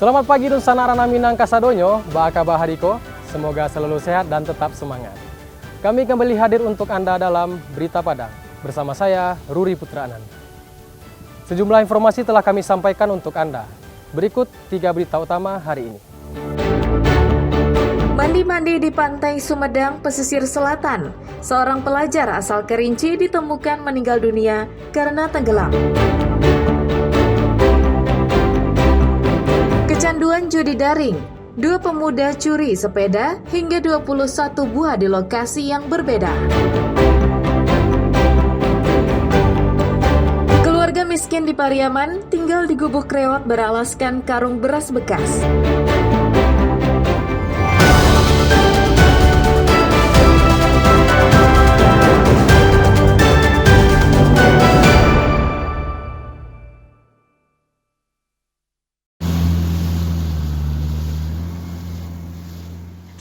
Selamat pagi Nusantara Minangka Sadonyo, Baka Bahariko. Semoga selalu sehat dan tetap semangat. Kami kembali hadir untuk Anda dalam Berita Padang. Bersama saya, Ruri Putra Anand. Sejumlah informasi telah kami sampaikan untuk Anda. Berikut 3 berita utama hari ini. Mandi-mandi di pantai Sumedang, pesisir selatan. Seorang pelajar asal Kerinci ditemukan meninggal dunia karena tenggelam. Kecanduan judi daring. 2 pemuda curi sepeda hingga 21 buah di lokasi yang berbeda. Keluarga miskin di Pariaman tinggal di gubuk reot beralaskan karung beras bekas.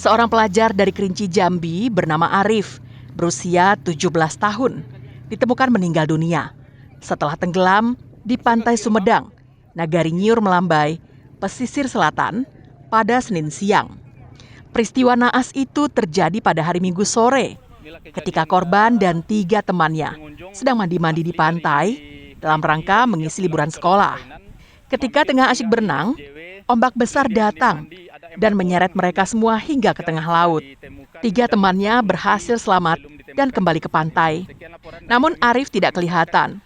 Seorang pelajar dari Kerinci Jambi bernama Arif, berusia 17 tahun, ditemukan meninggal dunia setelah tenggelam di pantai Sumedang, Nagari Nyiur Melambai, pesisir selatan pada Senin siang. Peristiwa naas itu terjadi pada hari Minggu sore ketika korban dan 3 temannya sedang mandi-mandi di pantai dalam rangka mengisi liburan sekolah. Ketika tengah asyik berenang, ombak besar datang dan menyeret mereka semua hingga ke tengah laut. 3 temannya berhasil selamat dan kembali ke pantai. Namun Arif tidak kelihatan.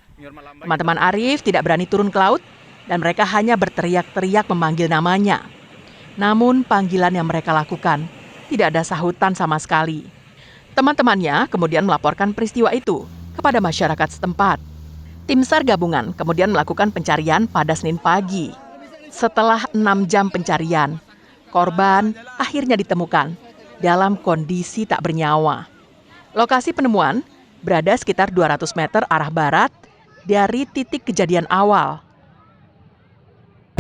Teman-teman Arif tidak berani turun ke laut dan mereka hanya berteriak-teriak memanggil namanya. Namun panggilan yang mereka lakukan tidak ada sahutan sama sekali. Teman-temannya kemudian melaporkan peristiwa itu kepada masyarakat setempat. Tim SAR gabungan kemudian melakukan pencarian pada Senin pagi. Setelah 6 jam pencarian, korban akhirnya ditemukan dalam kondisi tak bernyawa. Lokasi penemuan berada sekitar 200 meter arah barat dari titik kejadian awal.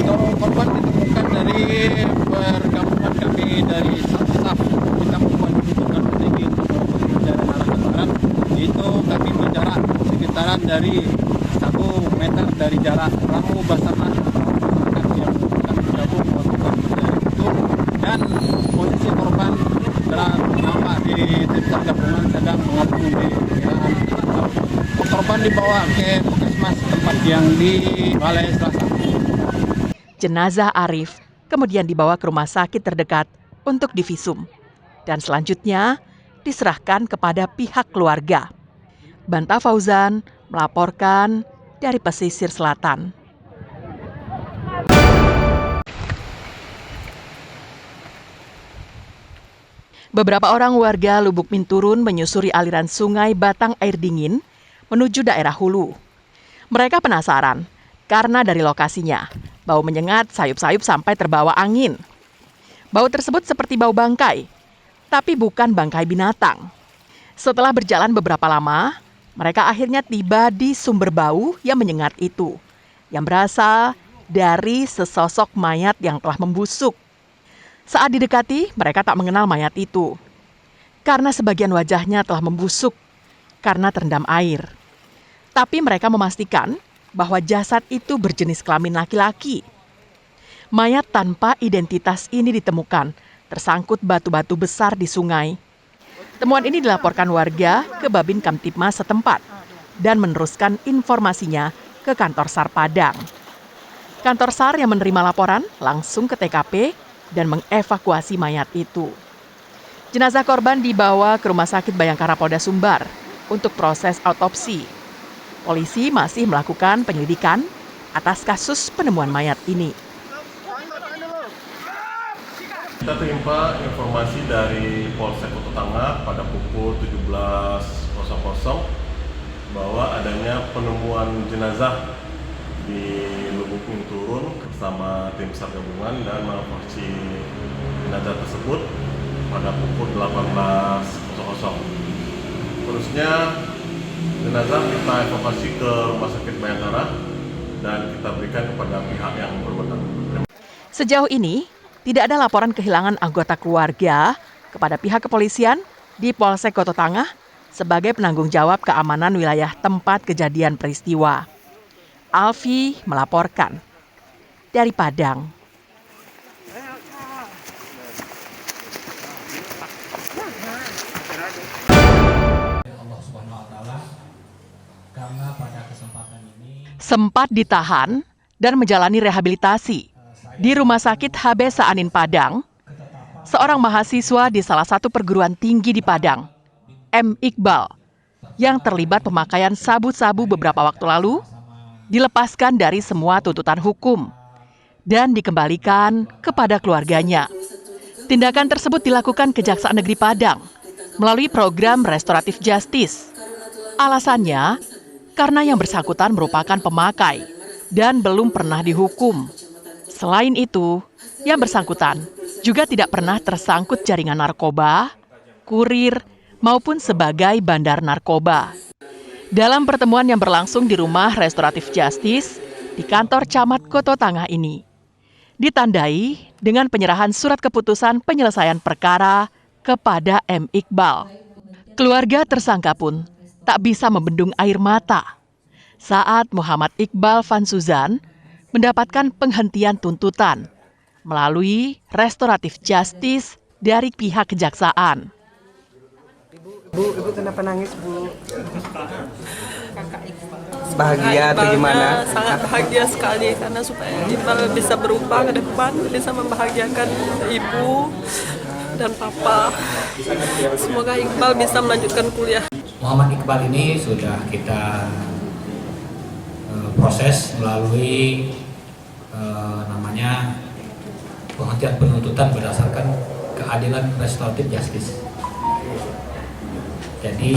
Korban ditemukan dari pergabungan kami dari Satgas kita membutuhkan sedikit dari arah ke barat. Itu kami berjarak sekitaran dari 1 meter dari jarak perahu Basarnas yang bergabung melakukan pencarian itu, dan posisi korban telah nampak di tim SAR gabungan sedang mengapung di jalan. Korban dibawa ke puskesmas tempat yang di Balai Selasa. Jenazah Arif kemudian dibawa ke rumah sakit terdekat untuk divisum dan selanjutnya diserahkan kepada pihak keluarga. Banta Fauzan melaporkan dari pesisir selatan. Beberapa orang warga Lubuk Minturun menyusuri aliran sungai Batang Air Dingin menuju daerah hulu. Mereka penasaran karena dari lokasinya bau menyengat sayup-sayup sampai terbawa angin. Bau tersebut seperti bau bangkai, tapi bukan bangkai binatang. Setelah berjalan beberapa lama, mereka akhirnya tiba di sumber bau yang menyengat itu, yang berasal dari sesosok mayat yang telah membusuk. Saat didekati, mereka tak mengenal mayat itu, karena sebagian wajahnya telah membusuk karena terendam air. Tapi mereka memastikan bahwa jasad itu berjenis kelamin laki-laki. Mayat tanpa identitas ini ditemukan tersangkut batu-batu besar di sungai. Temuan ini dilaporkan warga ke Babin Kamtipmas setempat dan meneruskan informasinya ke kantor SAR Padang. Kantor SAR yang menerima laporan langsung ke TKP dan mengevakuasi mayat itu. Jenazah korban dibawa ke Rumah Sakit Bayangkara Polda Sumbar untuk proses autopsi. Polisi masih melakukan penyelidikan atas kasus penemuan mayat ini. Kita terima informasi dari Polsek Kota Tangah pada pukul 17.00 bahwa adanya penemuan jenazah di Lubuk Minturun bersama tim SAR gabungan dan mengevakuasi jenazah tersebut pada pukul 18.00. Terusnya jenazah kita evakuasi ke Rumah Sakit Bayangkara dan kita berikan kepada pihak yang berwenang. Sejauh ini, tidak ada laporan kehilangan anggota keluarga kepada pihak kepolisian di Polsek Kota Tangah sebagai penanggung jawab keamanan wilayah tempat kejadian peristiwa. Alfi melaporkan dari Padang. sempat ditahan dan menjalani rehabilitasi di Rumah Sakit HB Saanin Padang, seorang mahasiswa di salah satu perguruan tinggi di Padang, M. Iqbal, yang terlibat pemakaian sabu-sabu beberapa waktu lalu, dilepaskan dari semua tuntutan hukum dan dikembalikan kepada keluarganya. Tindakan tersebut dilakukan Kejaksaan Negeri Padang melalui program Restoratif Justice. Alasannya, karena yang bersangkutan merupakan pemakai dan belum pernah dihukum. Selain itu, yang bersangkutan juga tidak pernah tersangkut jaringan narkoba, kurir, maupun sebagai bandar narkoba. Dalam pertemuan yang berlangsung di Rumah Restoratif Justice di kantor Camat Koto Tangah ini, ditandai dengan penyerahan surat keputusan penyelesaian perkara kepada M. Iqbal. Keluarga tersangka pun tak bisa membendung air mata saat Muhammad Iqbal Van Suzan mendapatkan penghentian tuntutan melalui Restoratif Justice dari pihak kejaksaan. Ibu kenapa nangis, Bu? Bahagia atau gimana? Sangat bahagia sekali karena supaya Iqbal bisa berubah ke depan, bisa membahagiakan ibu dan papa. Semoga Iqbal bisa melanjutkan kuliah. Muhammad Iqbal ini sudah kita proses melalui namanya penghentian penuntutan berdasarkan keadilan restoratif justice. Jadi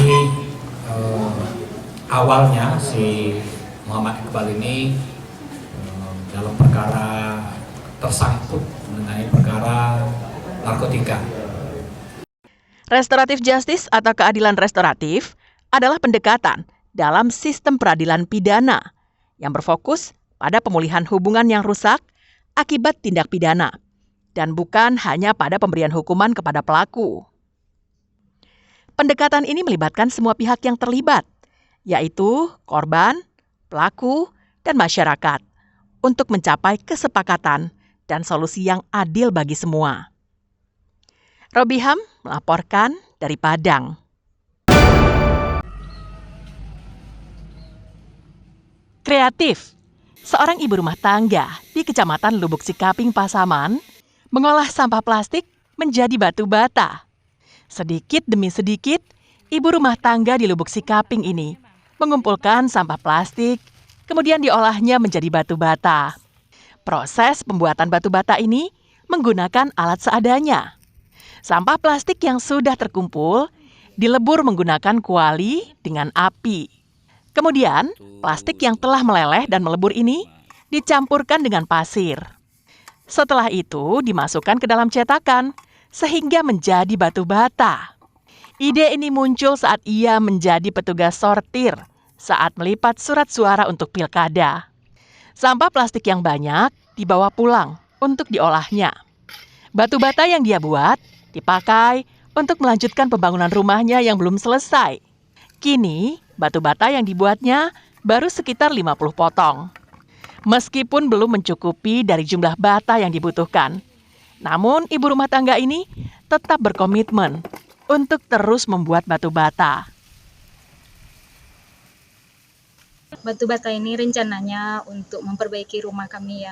awalnya si Muhammad Iqbal ini dalam perkara tersangkut mengenai perkara narkotika. Restoratif Justice atau keadilan restoratif adalah pendekatan dalam sistem peradilan pidana yang berfokus pada pemulihan hubungan yang rusak akibat tindak pidana dan bukan hanya pada pemberian hukuman kepada pelaku. Pendekatan ini melibatkan semua pihak yang terlibat, yaitu korban, pelaku, dan masyarakat, untuk mencapai kesepakatan dan solusi yang adil bagi semua. Robiham melaporkan dari Padang. Kreatif, seorang ibu rumah tangga di Kecamatan Lubuk Sikaping, Pasaman, mengolah sampah plastik menjadi batu bata. Sedikit demi sedikit, ibu rumah tangga di Lubuk Sikaping ini mengumpulkan sampah plastik, kemudian diolahnya menjadi batu bata. Proses pembuatan batu bata ini menggunakan alat seadanya. Sampah plastik yang sudah terkumpul dilebur menggunakan kuali dengan api. Kemudian, plastik yang telah meleleh dan melebur ini dicampurkan dengan pasir. Setelah itu, dimasukkan ke dalam cetakan, sehingga menjadi batu bata. Ide ini muncul saat ia menjadi petugas sortir saat melipat surat suara untuk pilkada. Sampah plastik yang banyak dibawa pulang untuk diolahnya. Batu bata yang dia buat dipakai untuk melanjutkan pembangunan rumahnya yang belum selesai. Kini, batu bata yang dibuatnya baru sekitar 50 potong. Meskipun belum mencukupi dari jumlah bata yang dibutuhkan, namun ibu rumah tangga ini tetap berkomitmen untuk terus membuat batu bata. Batu bata ini rencananya untuk memperbaiki rumah kami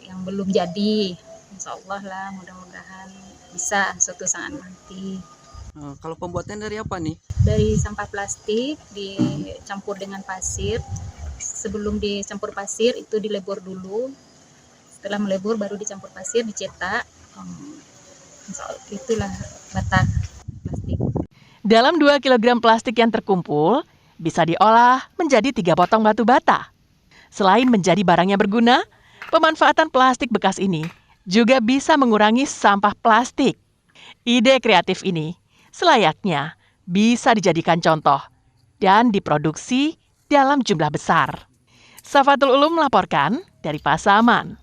yang belum jadi. Insya Allah lah, mudah-mudahan bisa suatu saat nanti. Kalau pembuatan dari apa nih? Dari sampah plastik dicampur dengan pasir. Sebelum dicampur pasir itu dilebur dulu. Setelah melebur baru dicampur pasir, dicetak. Itulah bata plastik. Dalam 2 kg plastik yang terkumpul, bisa diolah menjadi 3 potong batu bata. Selain menjadi barang yang berguna, pemanfaatan plastik bekas ini juga bisa mengurangi sampah plastik. Ide kreatif ini selayaknya bisa dijadikan contoh dan diproduksi dalam jumlah besar. Safatul Ulum melaporkan dari Pasaman.